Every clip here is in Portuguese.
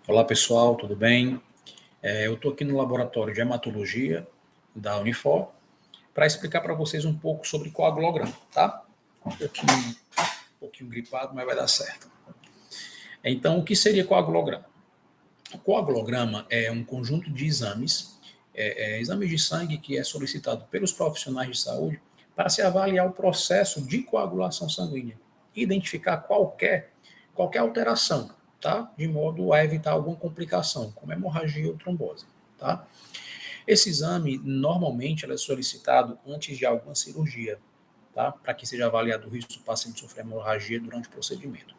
Olá pessoal, tudo bem? Eu estou aqui no laboratório de hematologia da Unifor para explicar para vocês um pouco sobre coagulograma, tá? Um pouquinho gripado, mas vai dar certo. Então, o que seria coagulograma? O coagulograma é um conjunto de exames de sangue que é solicitado pelos profissionais de saúde para se avaliar o processo de coagulação sanguínea e identificar qualquer alteração, tá? De modo a evitar alguma complicação, como hemorragia ou trombose, tá? Esse exame, normalmente, é solicitado antes de alguma cirurgia, tá? Para que seja avaliado o risco do paciente sofrer hemorragia durante o procedimento.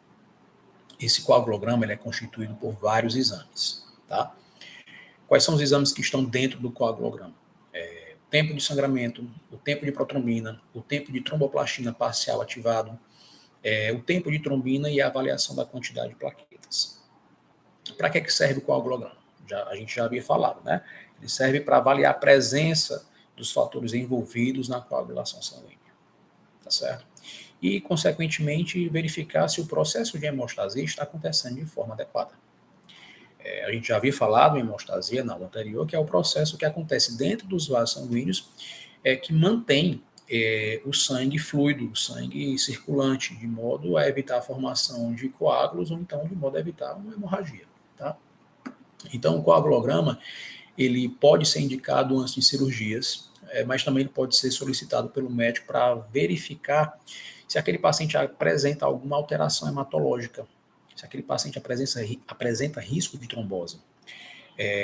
Esse coagulograma ele é constituído por vários exames, tá? Quais são os exames que estão dentro do coagulograma? O tempo de sangramento, o tempo de protrombina, o tempo de tromboplastina parcial ativado, o tempo de trombina e a avaliação da quantidade de plaquetas. Para que serve o coagulograma? A gente já havia falado, né? Ele serve para avaliar a presença dos fatores envolvidos na coagulação sanguínea, tá certo? E, consequentemente, verificar se o processo de hemostasia está acontecendo de forma adequada. A gente já havia falado em hemostasia na aula anterior, que é o processo que acontece dentro dos vasos sanguíneos, que mantém o sangue fluido, o sangue circulante, de modo a evitar a formação de coágulos ou então de modo a evitar uma hemorragia, tá? Então, o coagulograma, ele pode ser indicado antes de cirurgias, mas também ele pode ser solicitado pelo médico para verificar se aquele paciente apresenta alguma alteração hematológica, se aquele paciente apresenta risco de trombose.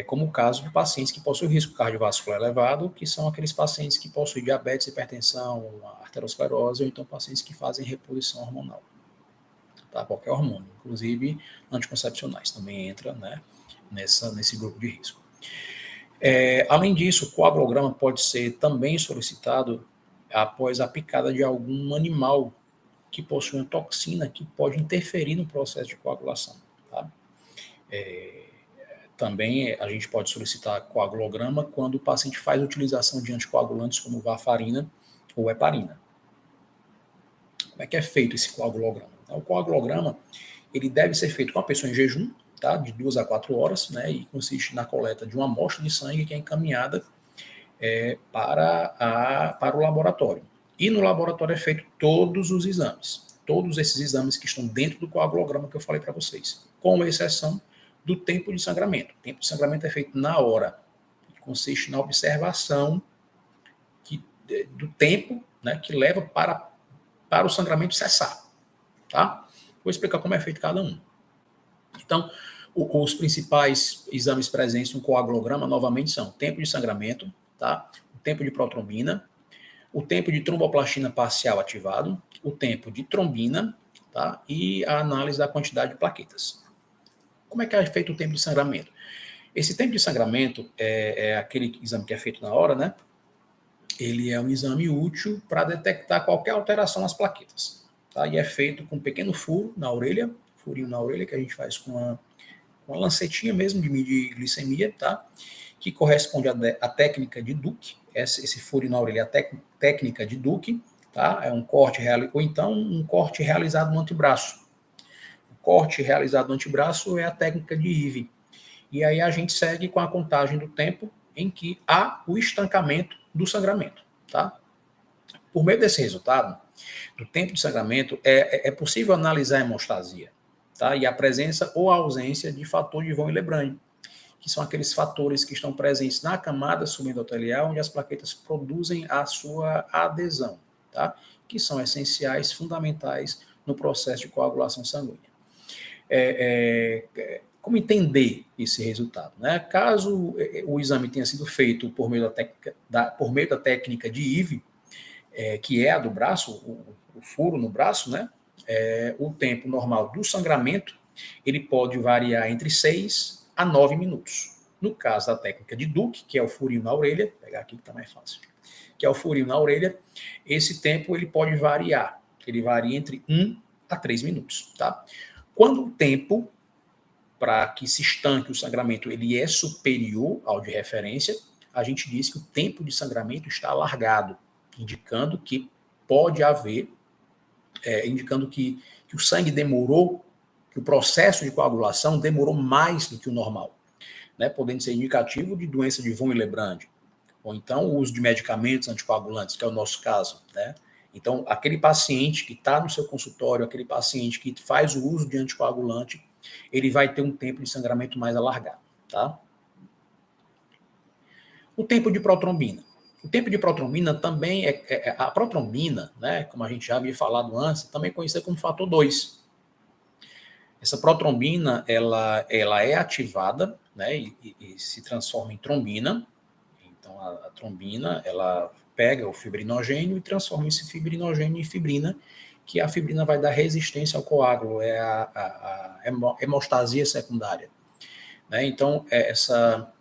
Como o caso de pacientes que possuem risco cardiovascular elevado, que são aqueles pacientes que possuem diabetes, hipertensão, arteriosclerose, ou então pacientes que fazem reposição hormonal, tá? Qualquer hormônio, inclusive anticoncepcionais, também entra, né, nesse grupo de risco. Além disso, o coagulograma pode ser também solicitado após a picada de algum animal que possui uma toxina que pode interferir no processo de coagulação, tá? Também a gente pode solicitar coagulograma quando o paciente faz utilização de anticoagulantes como varfarina ou heparina. Como é que é feito esse coagulograma? O coagulograma ele deve ser feito com a pessoa em jejum, tá? De 2 a 4 horas, né? E consiste na coleta de uma amostra de sangue que é encaminhada para o laboratório. E no laboratório é feito todos os exames, todos esses exames que estão dentro do coagulograma que eu falei para vocês, com exceção do tempo de sangramento. O tempo de sangramento é feito na hora, consiste na observação do tempo, né, que leva para o sangramento cessar, tá? Vou explicar como é feito cada um. Então, os principais exames presentes no coagulograma, novamente, são o tempo de sangramento, tá? O tempo de protrombina, o tempo de tromboplastina parcial ativado, o tempo de trombina, tá? E a análise da quantidade de plaquetas. Como é que é feito o tempo de sangramento? Esse tempo de sangramento é aquele exame que é feito na hora, né? Ele é um exame útil para detectar qualquer alteração nas plaquetas, tá? E é feito com um pequeno furo na orelha, furinho na orelha que a gente faz com uma lancetinha mesmo de medir glicemia, tá? Que corresponde à técnica de Duke. Esse furo na orelha é a técnica de Duke, tá? É um corte ou então um corte realizado no antebraço. O corte realizado no antebraço é a técnica de Ivy. E aí a gente segue com a contagem do tempo em que há o estancamento do sangramento, tá? Por meio desse resultado, do tempo de sangramento, é possível analisar a hemostasia, tá? E a presença ou a ausência de fator de von Willebrand, que são aqueles fatores que estão presentes na camada subendotelial, onde as plaquetas produzem a sua adesão, tá? Que são essenciais, fundamentais no processo de coagulação sanguínea. Como entender esse resultado, né? Caso o exame tenha sido feito por meio da técnica de Ivy, que é a do braço, o furo no braço, né? O tempo normal do sangramento, ele pode variar entre 6 a 9 minutos. No caso da técnica de Duke, que é o furinho na orelha, vou pegar aqui que está mais fácil, que é o furinho na orelha, esse tempo ele pode variar, ele varia entre 1 a 3 minutos, tá? Quando o tempo para que se estanque o sangramento ele é superior ao de referência, a gente diz que o tempo de sangramento está alargado, indicando que pode haver, indicando que o sangue demorou que o processo de coagulação demorou mais do que o normal, né, podendo ser indicativo de doença de von Willebrand, ou então o uso de medicamentos anticoagulantes, que é o nosso caso, né? Então, aquele paciente que está no seu consultório, aquele paciente que faz o uso de anticoagulante, ele vai ter um tempo de sangramento mais alargado, tá? O tempo de protrombina. O tempo de protrombina também a protrombina, né, como a gente já havia falado antes, também é conhecida como fator 2. Essa protrombina, ela é ativada, né, e se transforma em trombina. Então, a trombina, ela pega o fibrinogênio e transforma esse fibrinogênio em fibrina, que a fibrina vai dar resistência ao coágulo, é a hemostasia secundária, né? Então, essa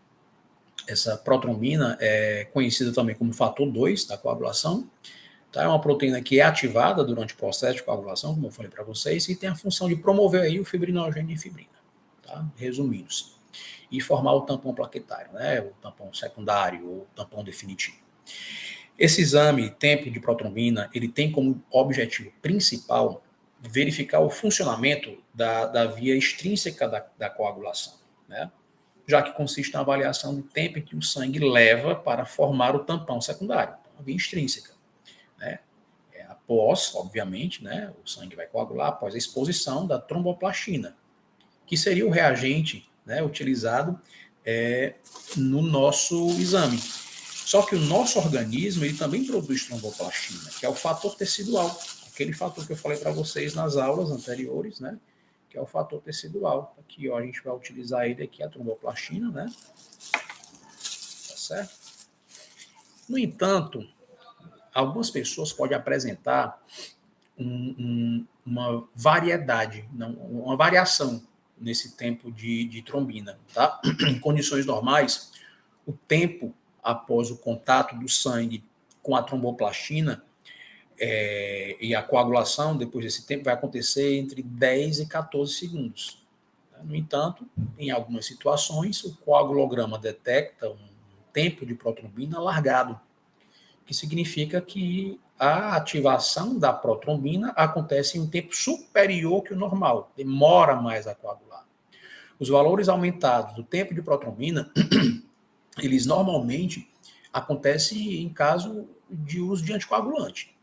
protrombina é conhecida também como fator 2 da coagulação, tá? É uma proteína que é ativada durante o processo de coagulação, como eu falei para vocês, e tem a função de promover aí o fibrinogênio e fibrina, tá? Resumindo-se. E formar o tampão plaquetário, né? O tampão secundário ou o tampão definitivo. Esse exame, tempo de protrombina, ele tem como objetivo principal verificar o funcionamento da via extrínseca da coagulação, né? Já que consiste na avaliação do tempo que o sangue leva para formar o tampão secundário, então, a via extrínseca, né? Após, obviamente, né, o sangue vai coagular após a exposição da tromboplastina, que seria o reagente, né, utilizado no nosso exame. Só que o nosso organismo ele também produz tromboplastina, que é o fator tecidual, aquele fator que eu falei para vocês nas aulas anteriores, né? Que é o fator tecidual. Aqui, ó, a gente vai utilizar ele aqui, a tromboplastina, né? Tá certo? No entanto, algumas pessoas podem apresentar uma variedade, uma variação nesse tempo de trombina, tá? Em condições normais, o tempo após o contato do sangue com a tromboplastina e a coagulação, depois desse tempo, vai acontecer entre 10 e 14 segundos. No entanto, em algumas situações, o coagulograma detecta um tempo de protrombina alargado, que significa que a ativação da protrombina acontece em um tempo superior que o normal, demora mais a coagular. Os valores aumentados do tempo de protrombina, eles normalmente acontecem em caso de uso de anticoagulante,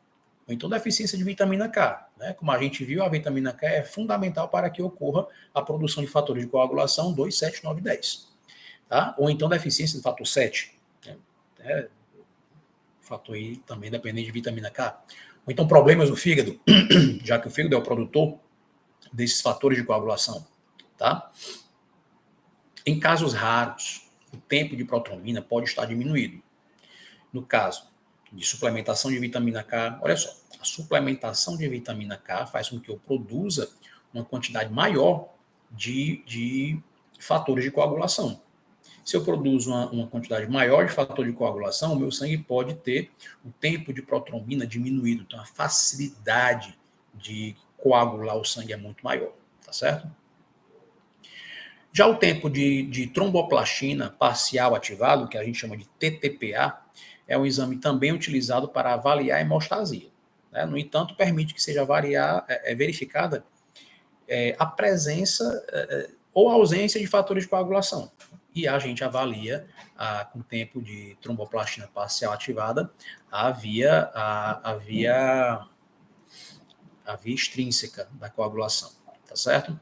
ou então deficiência de vitamina K, né? Como a gente viu, a vitamina K é fundamental para que ocorra a produção de fatores de coagulação 2, 7, 9 e 10. Tá? Ou então deficiência do fator 7, né? Fator aí também dependente de vitamina K. Ou então problemas no fígado, já que o fígado é o produtor desses fatores de coagulação. Tá? Em casos raros, o tempo de protrombina pode estar diminuído. No caso de suplementação de vitamina K, olha só, a suplementação de vitamina K faz com que eu produza uma quantidade maior de fatores de coagulação. Se eu produzo uma quantidade maior de fator de coagulação, o meu sangue pode ter o tempo de protrombina diminuído. Então, a facilidade de coagular o sangue é muito maior, tá certo? Já o tempo de tromboplastina parcial ativado, que a gente chama de TTPA, é um exame também utilizado para avaliar a hemostasia, né? No entanto, permite que seja verificada a presença ou ausência de fatores de coagulação. E a gente avalia, com o tempo de tromboplastina parcial ativada, a via extrínseca da coagulação, tá certo?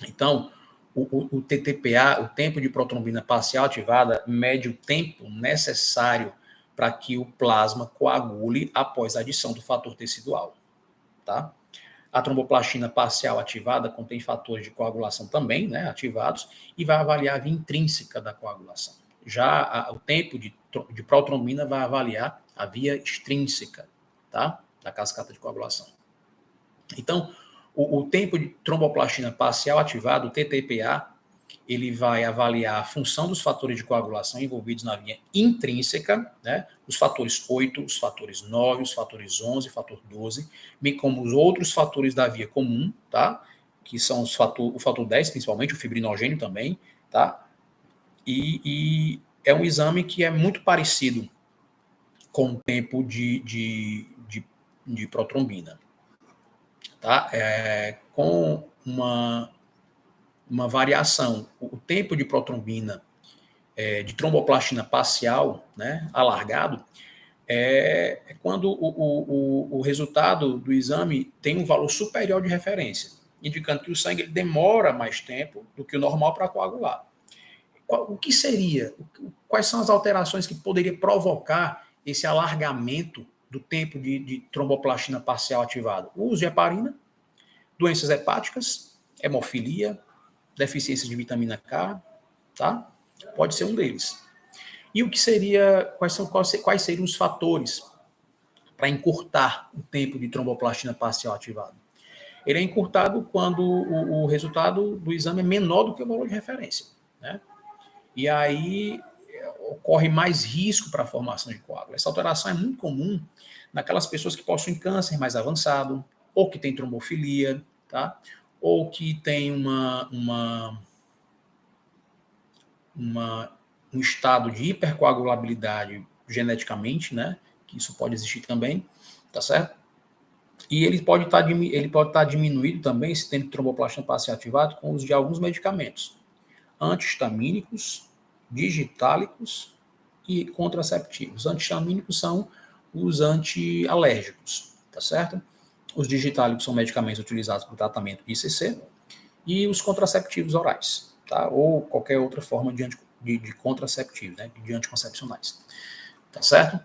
Então, o TTPA, o tempo de protrombina parcial ativada, mede o tempo necessário para que o plasma coagule após a adição do fator tecidual, tá? A tromboplastina parcial ativada contém fatores de coagulação também, né, ativados, e vai avaliar a via intrínseca da coagulação. Já o tempo de protrombina vai avaliar a via extrínseca, tá, da cascata de coagulação. Então, o tempo de tromboplastina parcial ativado, o TTPA, ele vai avaliar a função dos fatores de coagulação envolvidos na via intrínseca, né? Os fatores 8, os fatores 9, os fatores 11, fator 12, bem como os outros fatores da via comum, tá? Que são o fator 10, principalmente, o fibrinogênio também, tá? E é um exame que é muito parecido com o tempo de protrombina. Tá? uma variação. O tempo de protrombina, de tromboplastina parcial, né, alargado, é quando o resultado do exame tem um valor superior de referência, indicando que o sangue ele demora mais tempo do que o normal para coagular. O que seria? Quais são as alterações que poderia provocar esse alargamento do tempo de tromboplastina parcial ativada? O uso de heparina, doenças hepáticas, hemofilia, deficiência de vitamina K, tá? Pode ser um deles. E o que seria, quais seriam os fatores para encurtar o tempo de tromboplastina parcial ativada? Ele é encurtado quando o resultado do exame é menor do que o valor de referência, né? E aí ocorre mais risco para a formação de coágulo. Essa alteração é muito comum naquelas pessoas que possuem câncer mais avançado, ou que têm trombofilia, tá? Ou que tem um estado de hipercoagulabilidade geneticamente, né? Que isso pode existir também, tá certo? E ele pode estar diminuído também, esse tempo de tromboplastina parcial ativado, com o uso de alguns medicamentos antihistamínicos, digitálicos e contraceptivos. Antihistamínicos são os antialérgicos, tá certo? Os digitálicos são medicamentos utilizados para o tratamento de ICC e os contraceptivos orais, tá? Ou qualquer outra forma de contraceptivo, né? De anticoncepcionais, tá certo?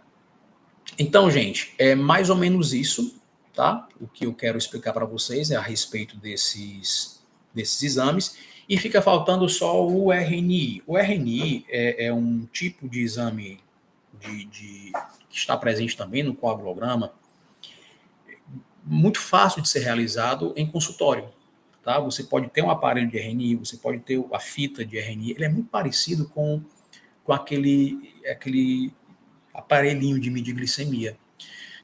Então, gente, é mais ou menos isso, tá? O que eu quero explicar para vocês é a respeito desses exames. E fica faltando só o RNI. O RNI é um tipo de exame que está presente também no coagulograma, muito fácil de ser realizado em consultório. Tá? Você pode ter um aparelho de RNI, você pode ter a fita de RNI. Ele é muito parecido com aquele aparelhinho de medir glicemia.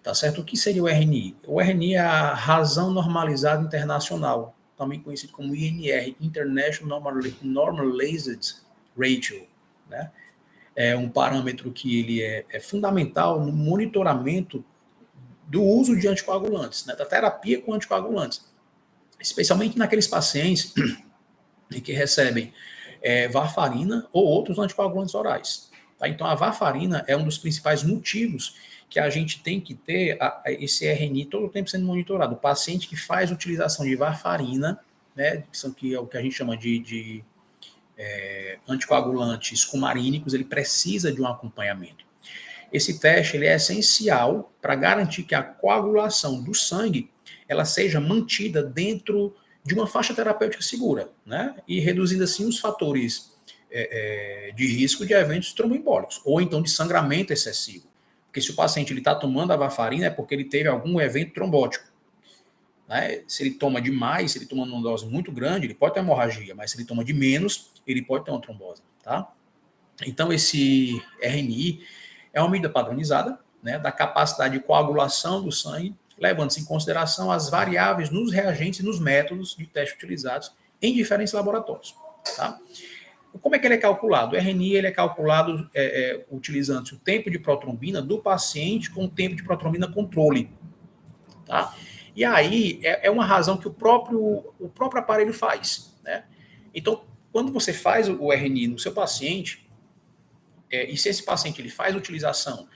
Tá certo? O que seria o RNI? O RNI é a razão normalizada internacional, também conhecido como INR, International Normalized Ratio, né? É um parâmetro que ele é fundamental no monitoramento do uso de anticoagulantes, né? Da terapia com anticoagulantes, especialmente naqueles pacientes que recebem varfarina ou outros anticoagulantes orais. Tá? Então, a varfarina é um dos principais motivos que a gente tem que ter esse RNI todo o tempo sendo monitorado. O paciente que faz utilização de varfarina, né, que é o que a gente chama de anticoagulantes cumarínicos, ele precisa de um acompanhamento. Esse teste ele é essencial para garantir que a coagulação do sangue ela seja mantida dentro de uma faixa terapêutica segura, né? E reduzindo assim os fatores de risco de eventos tromboembólicos, ou então de sangramento excessivo. Porque se o paciente está tomando a varfarina é porque ele teve algum evento trombótico. Né? Se ele toma demais, se ele toma uma dose muito grande, ele pode ter hemorragia, mas se ele toma de menos, ele pode ter uma trombose. Tá? Então, esse RNI é uma medida padronizada, né, da capacidade de coagulação do sangue, levando-se em consideração as variáveis nos reagentes e nos métodos de teste utilizados em diferentes laboratórios. Tá? Como é que ele é calculado? O RNI ele é calculado utilizando o tempo de protrombina do paciente com o tempo de protrombina controle. Tá? E aí é uma razão que o próprio aparelho faz. Né? Então, quando você faz o RNI no seu paciente, e se esse paciente ele faz utilização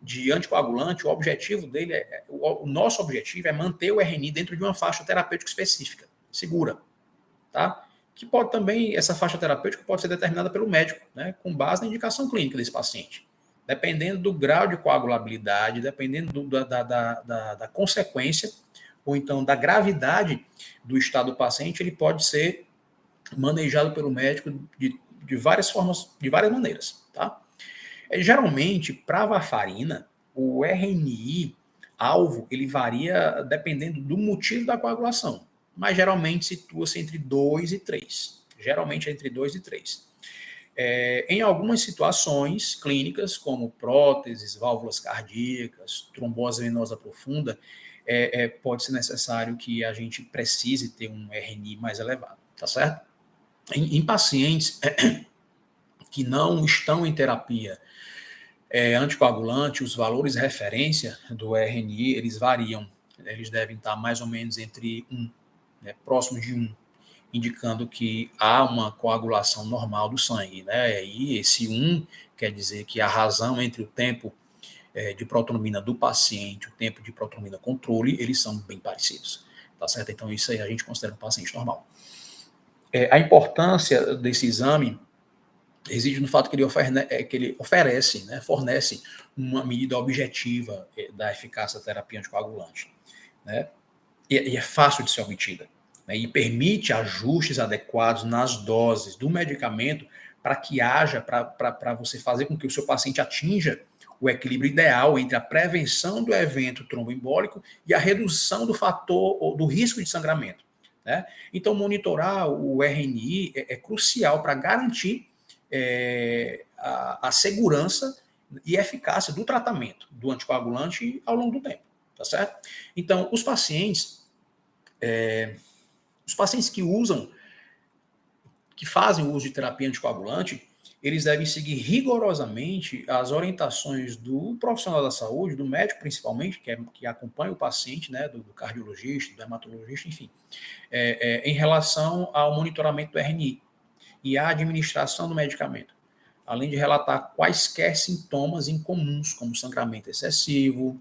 de anticoagulante, o objetivo dele o nosso objetivo é manter o RNI dentro de uma faixa terapêutica específica, segura, tá? Que pode também, essa faixa terapêutica pode ser determinada pelo médico, né, com base na indicação clínica desse paciente. Dependendo do grau de coagulabilidade, dependendo da consequência, ou então da gravidade do estado do paciente, ele pode ser manejado pelo médico de várias formas, de várias maneiras, tá? Geralmente, para a varfarina, o RNI alvo ele varia dependendo do motivo da coagulação, mas geralmente situa-se entre 2 e 3. Geralmente é entre 2 e 3. Em algumas situações clínicas, como próteses, válvulas cardíacas, trombose venosa profunda, pode ser necessário que a gente precise ter um RNI mais elevado, tá certo? Em pacientes que não estão em terapia anticoagulante, os valores de referência do RNI, eles variam. Eles devem estar mais ou menos entre 1 né, próximo de 1, indicando que há uma coagulação normal do sangue, né? E esse 1 quer dizer que a razão entre o tempo de protrombina do paciente, o tempo de protrombina controle, eles são bem parecidos, tá certo? Então isso aí a gente considera um paciente normal. A importância desse exame reside no fato que ele oferece, né, fornece uma medida objetiva da eficácia da terapia anticoagulante, né? E é fácil de ser obtida, né? E permite ajustes adequados nas doses do medicamento para que haja, para você fazer com que o seu paciente atinja o equilíbrio ideal entre a prevenção do evento tromboembólico e a redução do fator ou do risco de sangramento, né? Então, monitorar o RNI é crucial para garantir a segurança e eficácia do tratamento do anticoagulante ao longo do tempo, tá certo? Então, os pacientes que fazem o uso de terapia anticoagulante, eles devem seguir rigorosamente as orientações do profissional da saúde, do médico principalmente, que acompanha o paciente, né, do cardiologista, do dermatologista, enfim, em relação ao monitoramento do RNI e à administração do medicamento, além de relatar quaisquer sintomas incomuns, como sangramento excessivo,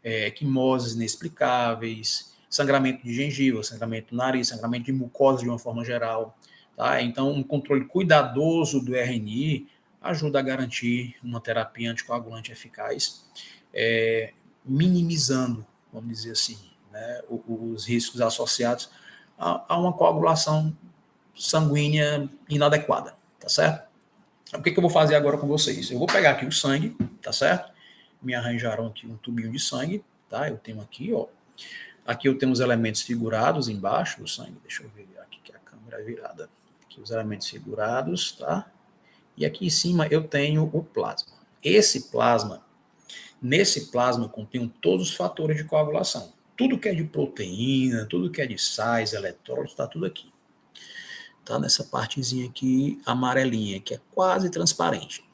equimoses inexplicáveis, sangramento de gengiva, sangramento do nariz, sangramento de mucosa de uma forma geral. Tá? Então, um controle cuidadoso do RNI ajuda a garantir uma terapia anticoagulante eficaz, minimizando, vamos dizer assim, né, os riscos associados a uma coagulação sanguínea inadequada, tá certo? O que eu vou fazer agora com vocês? Eu vou pegar aqui o sangue, tá certo? Me arranjaram aqui um tubinho de sangue, tá? Eu tenho aqui, ó. Aqui eu tenho os elementos figurados embaixo do sangue. Deixa eu ver aqui que a câmera é virada. Aqui os elementos figurados, tá? E aqui em cima eu tenho o plasma. Nesse plasma contém todos os fatores de coagulação. Tudo que é de proteína, tudo que é de sais, eletrólitos, tá tudo aqui. Tá nessa partezinha aqui amarelinha, que é quase transparente.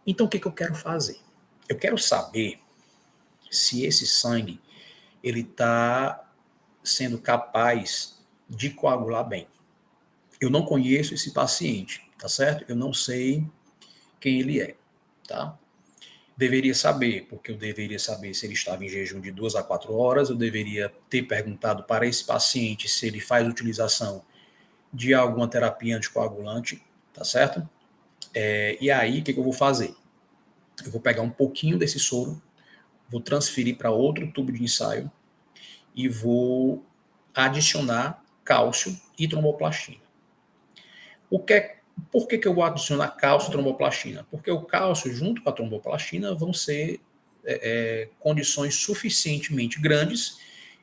Então o que eu quero fazer? Eu quero saber se esse sangue ele está sendo capaz de coagular bem. Eu não conheço esse paciente, tá certo? Eu não sei quem ele é, tá? Deveria saber, porque eu deveria saber se ele estava em jejum de 2 a 4 horas, eu deveria ter perguntado para esse paciente se ele faz utilização de alguma terapia anticoagulante, tá certo? E aí, o que eu vou fazer? Eu vou pegar um pouquinho desse soro, vou transferir para outro tubo de ensaio e vou adicionar cálcio e tromboplastina. Por que eu vou adicionar cálcio e tromboplastina? Porque o cálcio, junto com a tromboplastina, vão ser condições suficientemente grandes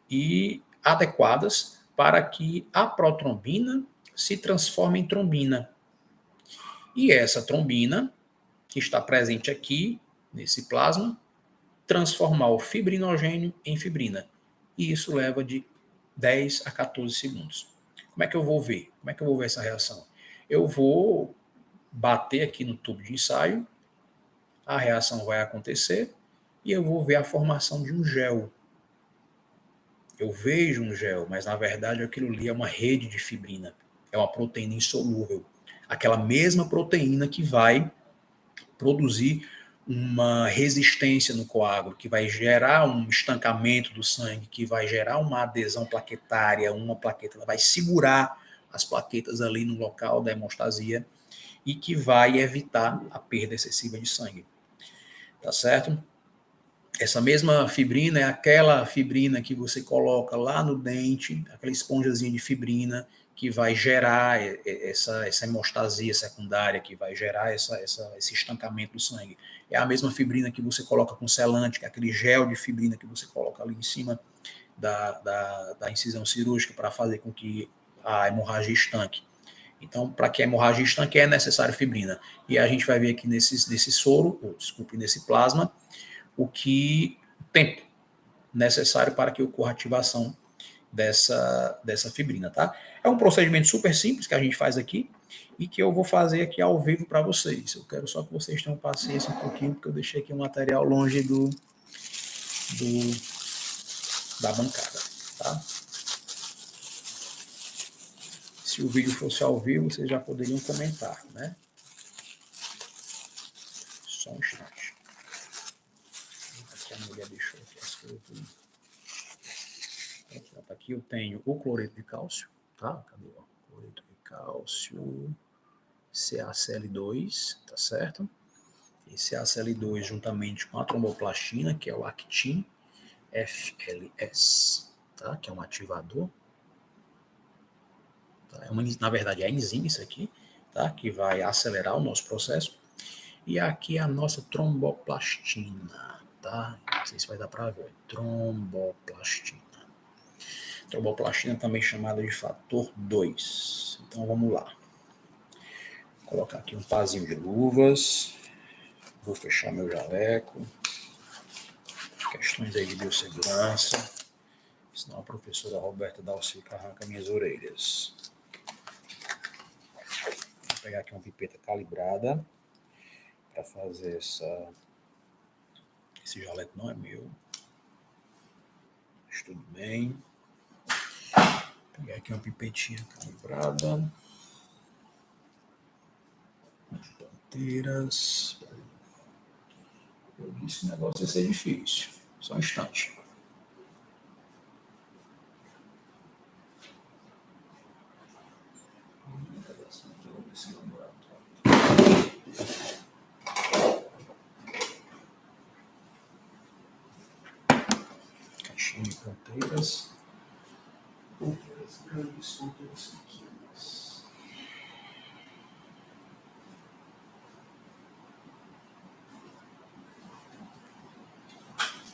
e adequadas para que a protrombina se transforme em trombina. E essa trombina, que está presente aqui, nesse plasma, transformar o fibrinogênio em fibrina. E isso leva de 10 a 14 segundos. Como é que eu vou ver? Como é que eu vou ver essa reação? Eu vou bater aqui no tubo de ensaio, a reação vai acontecer e eu vou ver a formação de um gel. Eu vejo um gel, mas na verdade aquilo ali é uma rede de fibrina. É uma proteína insolúvel. Aquela mesma proteína que vai produzir uma resistência no coágulo, que vai gerar um estancamento do sangue, que vai gerar uma adesão plaquetária, uma plaqueta vai segurar as plaquetas ali no local da hemostasia e que vai evitar a perda excessiva de sangue. Tá certo? Essa mesma fibrina é aquela fibrina que você coloca lá no dente, aquela esponjazinha de fibrina que vai gerar essa hemostasia secundária, que vai gerar esse estancamento do sangue. É a mesma fibrina que você coloca com selante, que é aquele gel de fibrina que você coloca ali em cima da incisão cirúrgica para fazer com que a hemorragia estanque. Então, para que a hemorragia estanque é necessário fibrina. E a gente vai ver aqui nesse soro, nesse plasma, o tempo necessário para que ocorra a ativação dessa fibrina, tá? É um procedimento super simples que a gente faz aqui e que eu vou fazer aqui ao vivo para vocês. Eu quero só que vocês tenham paciência um pouquinho, porque eu deixei aqui o material longe da bancada, tá? Se o vídeo fosse ao vivo, vocês já poderiam comentar, né? Só um instante. Aqui a mulher deixou aqui as coisas tudo. Aqui eu tenho o cloreto de cálcio, tá? Cadê o cloreto de cálcio? CaCl2, tá certo? Esse CaCl2 juntamente com a tromboplastina, que é o Actin FLS, tá? Que é um ativador. Tá? Na verdade, é a enzima isso aqui, tá? Que vai acelerar o nosso processo. E aqui é a nossa tromboplastina, tá? Não sei se vai dar para ver. Tromboplastina. Tromboplastina também chamada de fator 2. Então vamos lá. Vou colocar aqui um pazinho de luvas. Vou fechar meu jaleco. Questões aí de biossegurança. Senão a professora Roberta Dalcica arranca minhas orelhas. Vou pegar aqui uma pipeta calibrada para fazer esse jaleco não é meu. Mas tudo bem. Vou pegar aqui uma pipetinha calibrada. As ponteiras. Eu disse que o negócio ia ser difícil. Só um instante. Caixinha de ponteiras. Ponteiras grandes, ponteiras pequenas.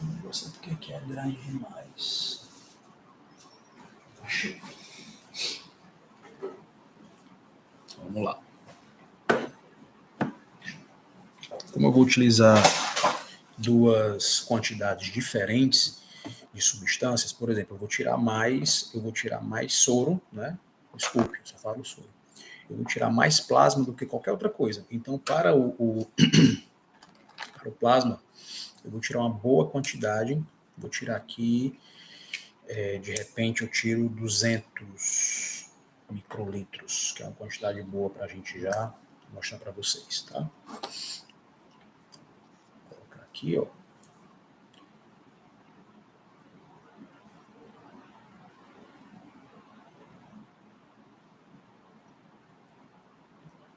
O negócio é porque aqui é grande demais. Achei. Vamos lá. Como eu vou utilizar duas quantidades diferentes de substâncias, por exemplo, eu vou tirar mais soro, né? Desculpe, eu só falo soro. Eu vou tirar mais plasma do que qualquer outra coisa. Então, para o plasma, eu vou tirar uma boa quantidade. Vou tirar aqui, de repente, eu tiro 200 microlitros, que é uma quantidade boa para a gente já mostrar para vocês, tá? Vou colocar aqui, ó.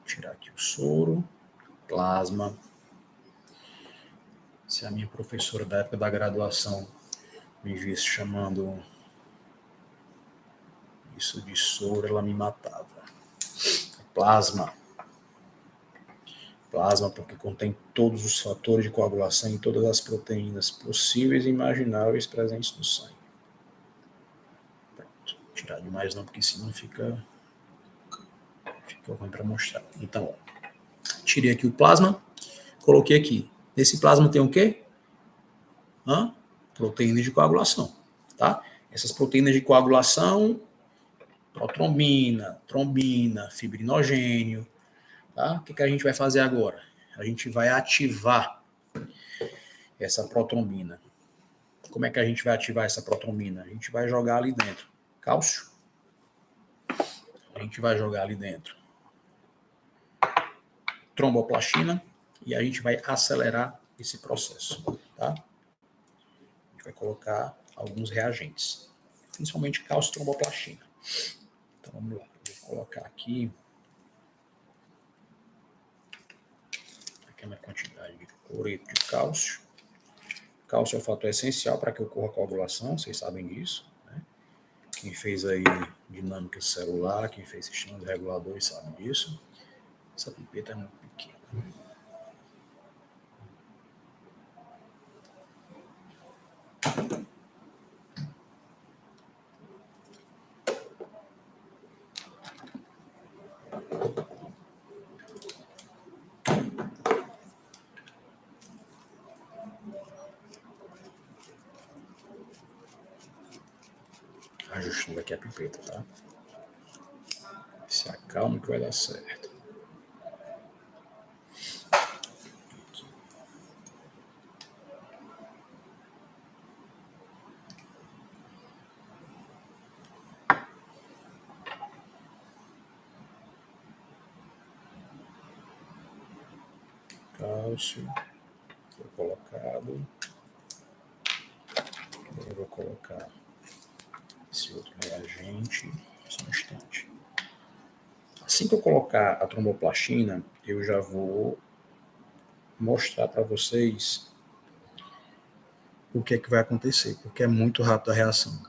Tirar aqui o soro, plasma. Se a minha professora da época da graduação me visse chamando isso de soro, ela me matava. Plasma. Plasma porque contém todos os fatores de coagulação e todas as proteínas possíveis e imagináveis presentes no sangue. Pronto. Tirar demais não, porque senão fica ruim para mostrar. Então, ó, tirei aqui o plasma, coloquei aqui. Nesse plasma tem o quê? Proteínas de coagulação, tá? Essas proteínas de coagulação, protrombina, trombina, fibrinogênio, tá? O que a gente vai fazer agora? A gente vai ativar essa protrombina. Como é que a gente vai ativar essa protrombina? A gente vai jogar ali dentro cálcio. A gente vai jogar ali dentro tromboplastina e a gente vai acelerar esse processo, tá? A gente vai colocar alguns reagentes, principalmente cálcio e tromboplastina. Então vamos lá, vou colocar aqui a minha quantidade de cloreto de cálcio. Cálcio é um fator essencial para que ocorra a coagulação, vocês sabem disso, né? Quem fez aí dinâmica celular, quem fez sistemas reguladores sabe disso. Essa pipeta é muito pequena. Ajustando aqui a pipeta, tá? Se acalma que vai dar certo. Aqui. Cálcio foi colocado. Agora eu vou colocar esse outro reagente. Só um instante. Assim que eu colocar a tromboplastina, eu já vou mostrar para vocês o que é que vai acontecer, porque é muito rápida a reação.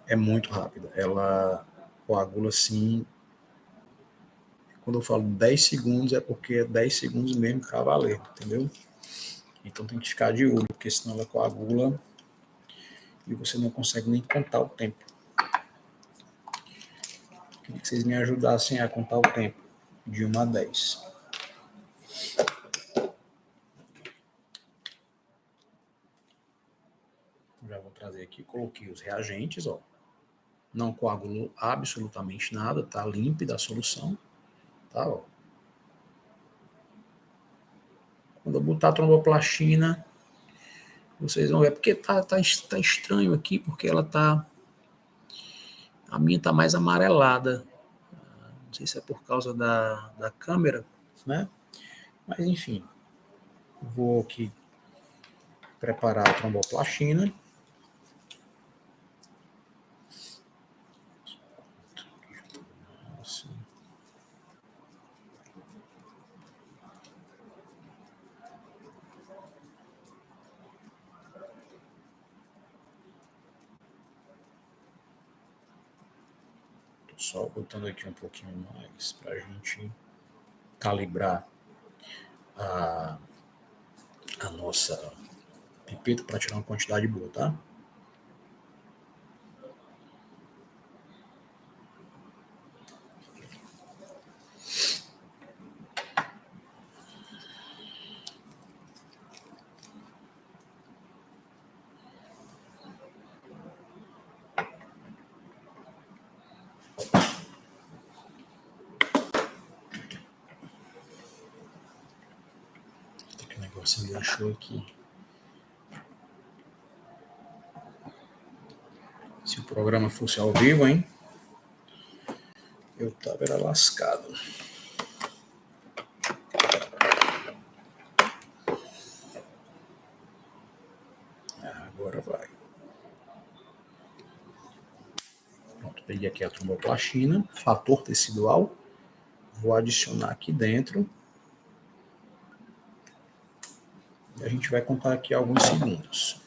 É muito rápida. Ela coagula assim. Quando eu falo 10 segundos, é porque é 10 segundos mesmo para valer, entendeu? Então tem que ficar de olho, porque senão ela coagula e você não consegue nem contar o tempo. Queria que vocês me ajudassem a contar o tempo de 1 a 10. Já vou trazer aqui, coloquei os reagentes, ó. Não coagulou absolutamente nada, tá límpida a solução, tá, ó. Quando eu botar a tromboplastina, vocês vão ver, porque tá estranho aqui, porque ela tá, a minha tá mais amarelada. Não sei se é por causa da câmera, né? Mas enfim, vou aqui preparar a tromboplastina. Assim. Tô só botando aqui um pouquinho mais para a gente calibrar a nossa pipeta para tirar uma quantidade boa, tá? Que negócio me deixou aqui. Se o programa fosse ao vivo, hein? Eu tava era lascado. Agora vai. Pronto, peguei aqui a tromboplastina, fator tecidual. Vou adicionar aqui dentro. E a gente vai contar aqui alguns segundos.